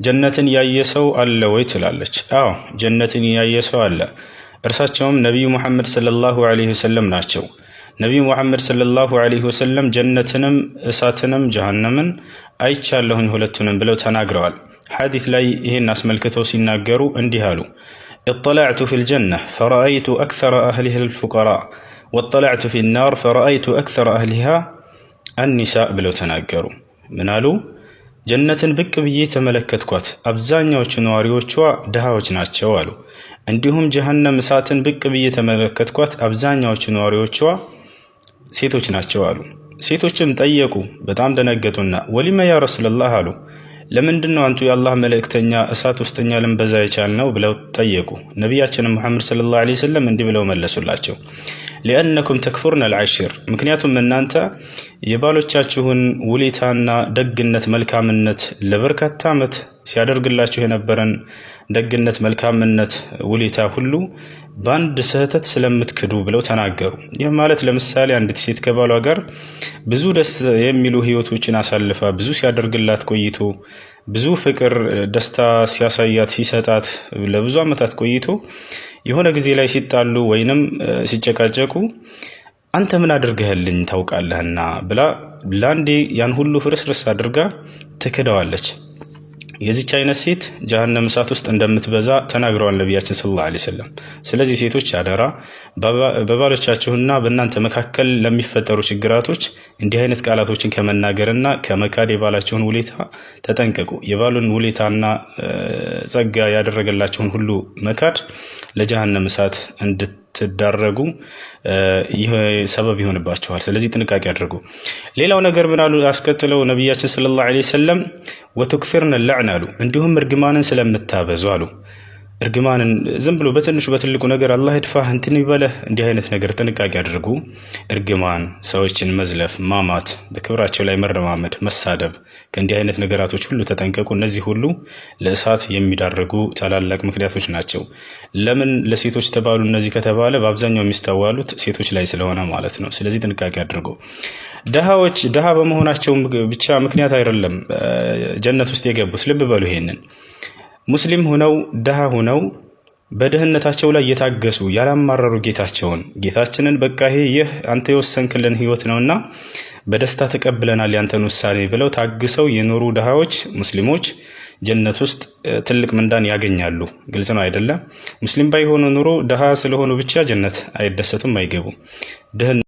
ጀነትን ያየ ሰው አለ ወይ ትላለች። አዎ ጀነትን ያየ ሰው አለ። እርሳቸውም ነቢዩ ሙሐመድ ሰለላሁ ዐለይሂ ወሰለም ናቸው። ነቢዩ ሙሐመድ ሰለላሁ ዐለይሂ ወሰለም ጀነትንም እሳትንም ጀሃነምን አይቻለሁኝ ሁለቱንም ብለው ተናግረዋል። ሐዲስ ላይ ይህን አስመልክተው ሲናገሩ እንዲህ አሉ። اطلعت في الجنة فرأيت أكثر أهلها الفقراء واطلعت في النار فرأيت أكثر أهلها النساء ብለው ተናገሩ። ምን አሉ? ጀነትን ብቅ ብዬ ተመለከትኳት፣ አብዛኛዎቹ ነዋሪዎቿ ድሃዎች ናቸው አሉ። እንዲሁም ጀሃነም እሳትን ብቅ ብዬ ተመለከትኳት፣ አብዛኛዎቹ ነዋሪዎቿ ሴቶች ናቸው አሉ። ሴቶችም ጠየቁ፣ በጣም ደነገጡና ወሊመ ያ ረሱላህ አሉ። ለምንድነው አንቱ የአላህ መልእክተኛ እሳት ውስጥኛ ልንበዛ የቻልነው ብለው ጠየቁ። ነቢያችን ሙሐመድ ሰለላሁ ዐለይሂ ወሰለም እንዲህ ብለው መለሱላቸው። ሊአነኩም ተክፉርነ አልዓሽር፣ ምክንያቱም እናንተ የባሎቻችሁን ውለታና ደግነት መልካምነት ለበርካታ ዓመት ሲያደርግላችሁ የነበረን ደግነት መልካምነት ውለታ ሁሉ በአንድ ስህተት ስለምትክዱ ብለው ተናገሩ። ይህ ማለት ለምሳሌ አንዲት ሴት ከባሏ ጋር ብዙ ደስ የሚሉ ህይወቶችን አሳልፋ ብዙ ሲያደርግላት ቆይቶ ብዙ ፍቅር ደስታ ሲያሳያት ሲሰጣት ለብዙ ዓመታት ቆይቶ የሆነ ጊዜ ላይ ሲጣሉ ወይንም ሲጨቃጨቁ አንተ ምን አድርገህልኝ ታውቃለህና ብላ ላንዴ ያን ሁሉ ፍርስርስ አድርጋ ትክደዋለች። የዚች አይነት ሴት ጀሃነም እሳት ውስጥ እንደምትበዛ ተናግረዋል ነቢያችን ሰለላሁ ዐለይሂ ወሰለም። ስለዚህ ሴቶች አደራ በባሎቻችሁና በእናንተ መካከል ለሚፈጠሩ ችግራቶች እንዲህ አይነት ቃላቶችን ከመናገርና ከመካድ የባላችሁን ውለታ ተጠንቀቁ። የባሉን ውለታና ጸጋ ያደረገላችሁን ሁሉ መካድ ለጀሃነም እሳት እንድትዳረጉ ይህ ሰበብ ይሆንባችኋል። ስለዚህ ጥንቃቄ አድርጉ። ሌላው ነገር ምን አሉ አስከትለው ነቢያችን ሰለላሁ ዐለይሂ ወሰለም ወትክፊርነ ለዕን አሉ። እንዲሁም እርግማንን ስለምታበዙ አሉ። እርግማንን ዝም ብሎ በትንሹ በትልቁ ነገር አላህ ይድፋህ እንትን ይበለህ እንዲህ አይነት ነገር ጥንቃቄ አድርጉ። እርግማን፣ ሰዎችን መዝለፍ፣ ማማት፣ በክብራቸው ላይ መረማመድ፣ መሳደብ ከእንዲህ አይነት ነገራቶች ሁሉ ተጠንቀቁ። እነዚህ ሁሉ ለእሳት የሚዳርጉ ታላላቅ ምክንያቶች ናቸው። ለምን ለሴቶች ተባሉ እነዚህ ከተባለ በአብዛኛው የሚስተዋሉት ሴቶች ላይ ስለሆነ ማለት ነው። ስለዚህ ጥንቃቄ አድርጉ። ድሃዎች ድሃ በመሆናቸው ብቻ ምክንያት አይደለም ጀነት ውስጥ የገቡት። ልብ በሉ ይሄንን ሙስሊም ሆነው ድሃ ሆነው በድህነታቸው ላይ የታገሱ ያላማረሩ ጌታችንን በቃ ይህ አንተ የወሰንክልን ህይወት ነውና በደስታ ተቀብለናል ያንተን ውሳኔ ብለው ታግሰው የኖሩ ድሃዎች ሙስሊሞች ጀነት ውስጥ ትልቅ ምንዳን ያገኛሉ። ግልጽ ነው አይደለም? ሙስሊም ባይሆኑ ኑሮ ድሃ ስለሆኑ ብቻ ጀነት አይደሰቱም፣ አይገቡም። ድህነት